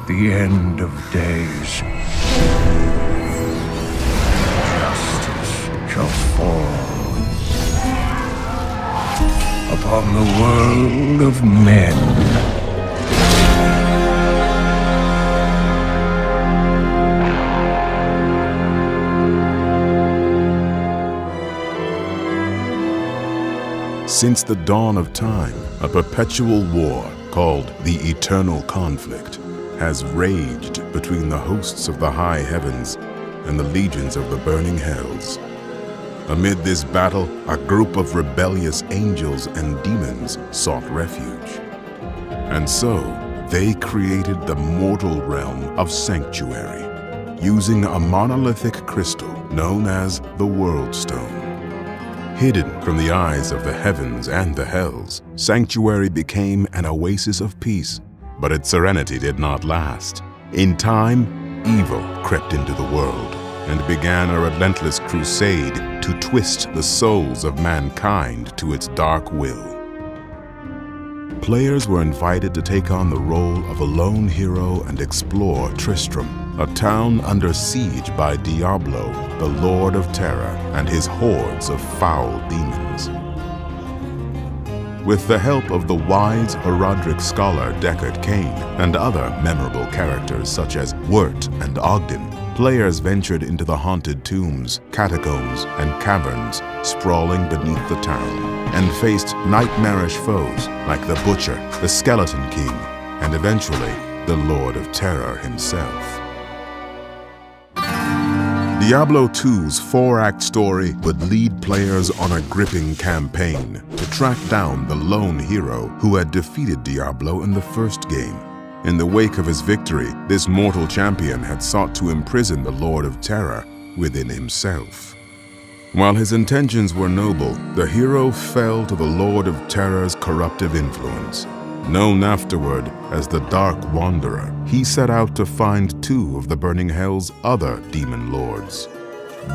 the end of days. Justice shall fall upon the world of men. Since the dawn of time, a perpetual war called the Eternal Conflict has raged between the hosts of the high heavens and the legions of the burning hells. Amid this battle, a group of rebellious angels and demons sought refuge. And so, they created the mortal realm of Sanctuary, using a monolithic crystal known as the World Stone. Hidden from the eyes of the heavens and the hells, Sanctuary became an oasis of peace, but its serenity did not last. In time, evil crept into the world and began a relentless crusade to twist the souls of mankind to its dark will. Players were invited to take on the role of a lone hero and explore Tristram, a town under siege by Diablo, the Lord of Terror, and his hordes of foul demons. With the help of the wise Horadric scholar Deckard Cain and other memorable characters such as Wirt and Ogden, players ventured into the haunted tombs, catacombs, and caverns sprawling beneath the town, and faced nightmarish foes like the Butcher, the Skeleton King, and eventually the Lord of Terror himself. Diablo 2's 4-act story would lead players on a gripping campaign to track down the lone hero who had defeated Diablo in the first game. In the wake of his victory, this mortal champion had sought to imprison the Lord of Terror within himself. While his intentions were noble, the hero fell to the Lord of Terror's corruptive influence. Known afterward as the Dark Wanderer, he set out to find two of the Burning Hell's other demon lords,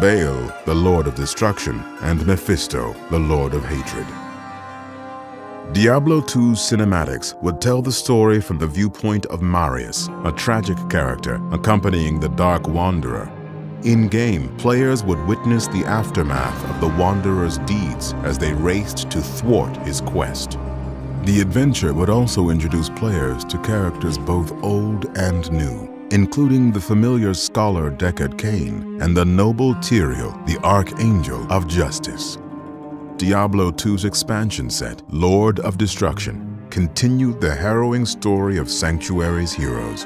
Baal, the Lord of Destruction, and Mephisto, the Lord of Hatred. Diablo 2's cinematics would tell the story from the viewpoint of Marius, a tragic character accompanying the Dark Wanderer. In-game, players would witness the aftermath of the Wanderer's deeds as they raced to thwart his quest. The adventure would also introduce players to characters both old and new, including the familiar scholar Deckard Cain and the noble Tyrael, the Archangel of Justice. Diablo 2's expansion set, Lord of Destruction, continued the harrowing story of Sanctuary's heroes.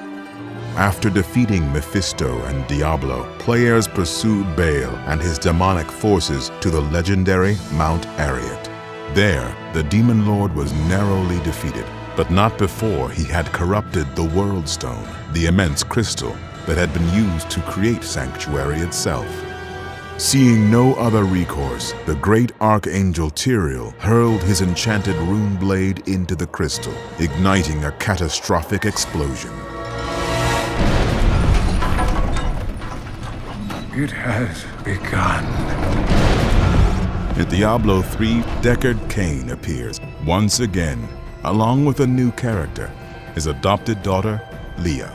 After defeating Mephisto and Diablo, players pursued Baal and his demonic forces to the legendary Mount Arreat. There, the Demon Lord was narrowly defeated, but not before he had corrupted the World Stone, the immense crystal that had been used to create Sanctuary itself. Seeing no other recourse, the great Archangel Tyrael hurled his enchanted rune blade into the crystal, igniting a catastrophic explosion. It has begun. In Diablo 3, Deckard Cain appears once again, along with a new character, his adopted daughter, Leah.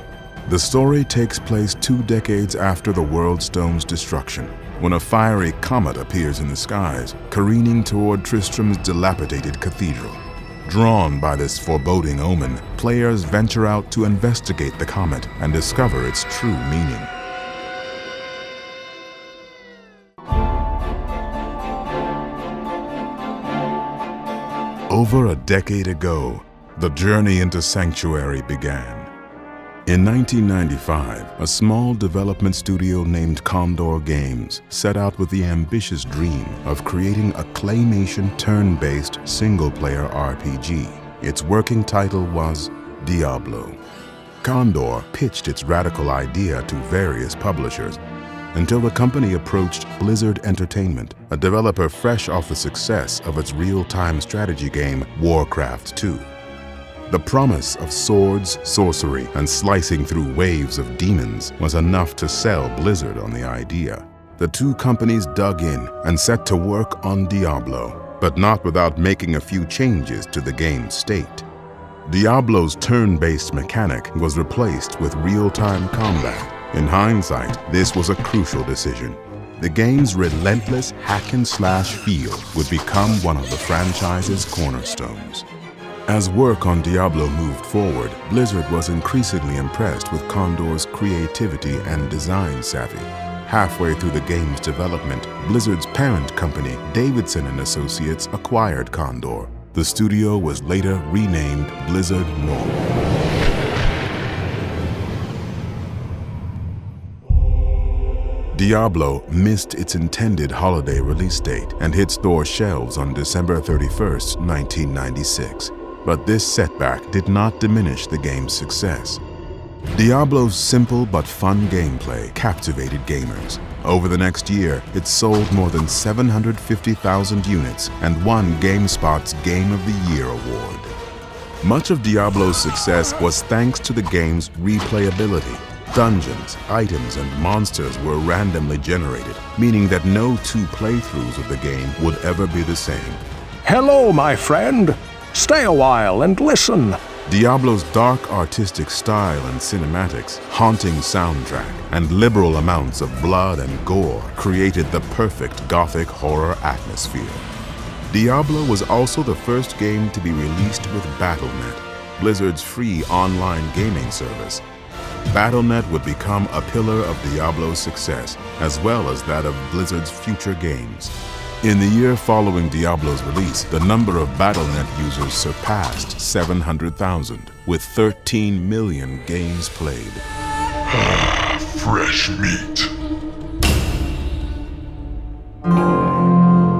The story takes place 2 decades after the World Stone's destruction, when a fiery comet appears in the skies, careening toward Tristram's dilapidated cathedral. Drawn by this foreboding omen, players venture out to investigate the comet and discover its true meaning. Over a decade ago, the journey into Sanctuary began. In 1995, a small development studio named Condor Games set out with the ambitious dream of creating a claymation turn-based single-player RPG. Its working title was Diablo. Condor pitched its radical idea to various publishers until the company approached Blizzard Entertainment, a developer fresh off the success of its real-time strategy game Warcraft 2. The promise of swords, sorcery, and slicing through waves of demons was enough to sell Blizzard on the idea. The two companies dug in and set to work on Diablo, but not without making a few changes to the game's state. Diablo's turn-based mechanic was replaced with real-time combat. In hindsight, this was a crucial decision. The game's relentless hack-and-slash feel would become one of the franchise's cornerstones. As work on Diablo moved forward, Blizzard was increasingly impressed with Condor's creativity and design savvy. Halfway through the game's development, Blizzard's parent company, Davidson & Associates, acquired Condor. The studio was later renamed Blizzard North. Diablo missed its intended holiday release date and hit store shelves on December 31, 1996. But this setback did not diminish the game's success. Diablo's simple but fun gameplay captivated gamers. Over the next year, it sold more than 750,000 units and won GameSpot's Game of the Year award. Much of Diablo's success was thanks to the game's replayability. Dungeons, items, and monsters were randomly generated, meaning that no two playthroughs of the game would ever be the same. Hello, my friend. Stay a while and listen. Diablo's dark artistic style and cinematics, haunting soundtrack, and liberal amounts of blood and gore created the perfect gothic horror atmosphere. Diablo was also the first game to be released with Battle.net, Blizzard's free online gaming service. Battle.net would become a pillar of Diablo's success, as well as that of Blizzard's future games. In the year following Diablo's release, the number of Battle.net users surpassed 700,000, with 13 million games played. Fresh meat.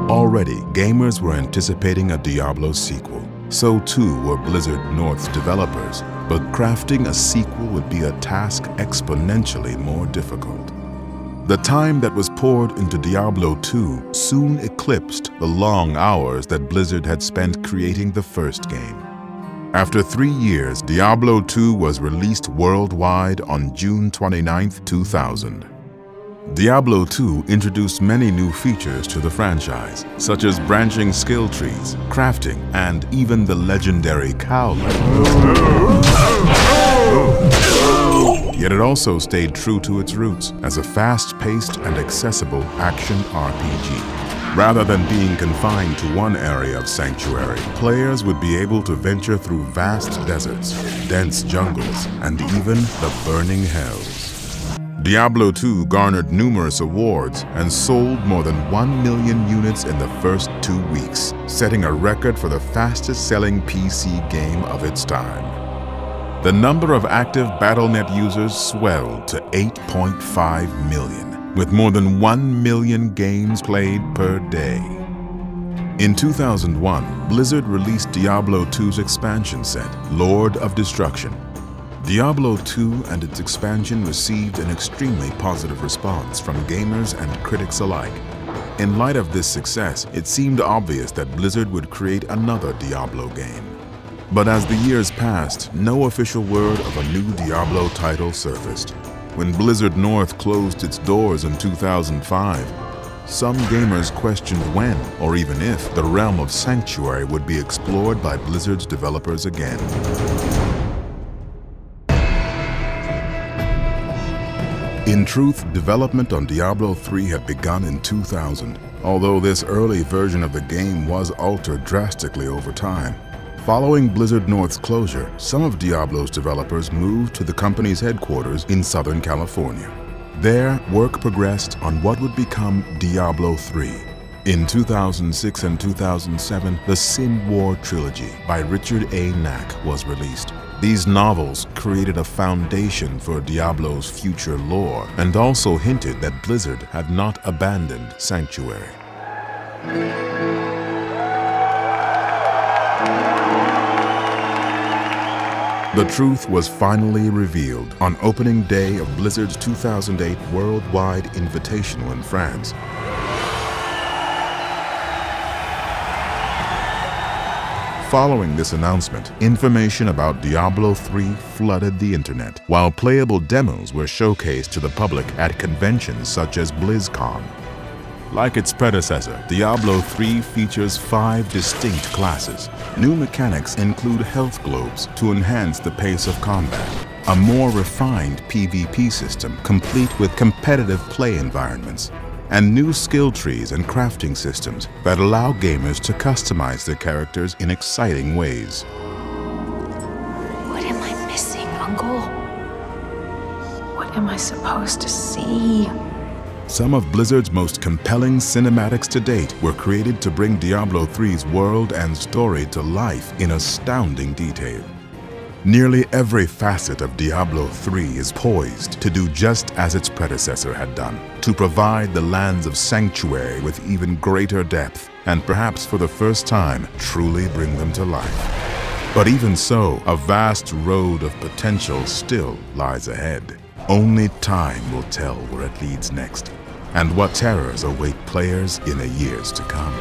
Already, gamers were anticipating a Diablo sequel. So too were Blizzard North's developers, but crafting a sequel would be a task exponentially more difficult. The time that was poured into Diablo 2 soon eclipsed the long hours that Blizzard had spent creating the first game. After 3 years, Diablo 2 was released worldwide on June 29, 2000. Diablo 2 introduced many new features to the franchise, such as branching skill trees, crafting, and even the legendary cow legend. Yet it also stayed true to its roots as a fast-paced and accessible action RPG. Rather than being confined to one area of Sanctuary, players would be able to venture through vast deserts, dense jungles, and even the burning hells. Diablo 2 garnered numerous awards and sold more than 1 million units in the first 2 weeks, setting a record for the fastest-selling PC game of its time. The number of active Battle.net users swelled to 8.5 million, with more than 1 million games played per day. In 2001, Blizzard released Diablo 2's expansion set, Lord of Destruction. Diablo 2 and its expansion received an extremely positive response from gamers and critics alike. In light of this success, it seemed obvious that Blizzard would create another Diablo game. But as the years passed, no official word of a new Diablo title surfaced. When Blizzard North closed its doors in 2005, some gamers questioned when, or even if, the realm of Sanctuary would be explored by Blizzard's developers again. In truth, development on Diablo 3 had begun in 2000, although this early version of the game was altered drastically over time. Following Blizzard North's closure, some of Diablo's developers moved to the company's headquarters in Southern California. There, work progressed on what would become Diablo 3. In 2006 and 2007, the Sin War trilogy by Richard A. Knack was released. These novels created a foundation for Diablo's future lore and also hinted that Blizzard had not abandoned Sanctuary. The truth was finally revealed on opening day of Blizzard's 2008 Worldwide Invitational in France. Following this announcement, information about Diablo 3 flooded the internet, while playable demos were showcased to the public at conventions such as BlizzCon. Like its predecessor, Diablo 3 features 5 distinct classes. New mechanics include health globes to enhance the pace of combat, a more refined PvP system complete with competitive play environments, and new skill trees and crafting systems that allow gamers to customize their characters in exciting ways. What am I missing, Uncle? What am I supposed to see? Some of Blizzard's most compelling cinematics to date were created to bring Diablo 3's world and story to life in astounding detail. Nearly every facet of Diablo 3 is poised to do just as its predecessor had done, to provide the lands of Sanctuary with even greater depth, and perhaps for the first time, truly bring them to life. But even so, a vast road of potential still lies ahead. Only time will tell where it leads next, and what terrors await players in the years to come.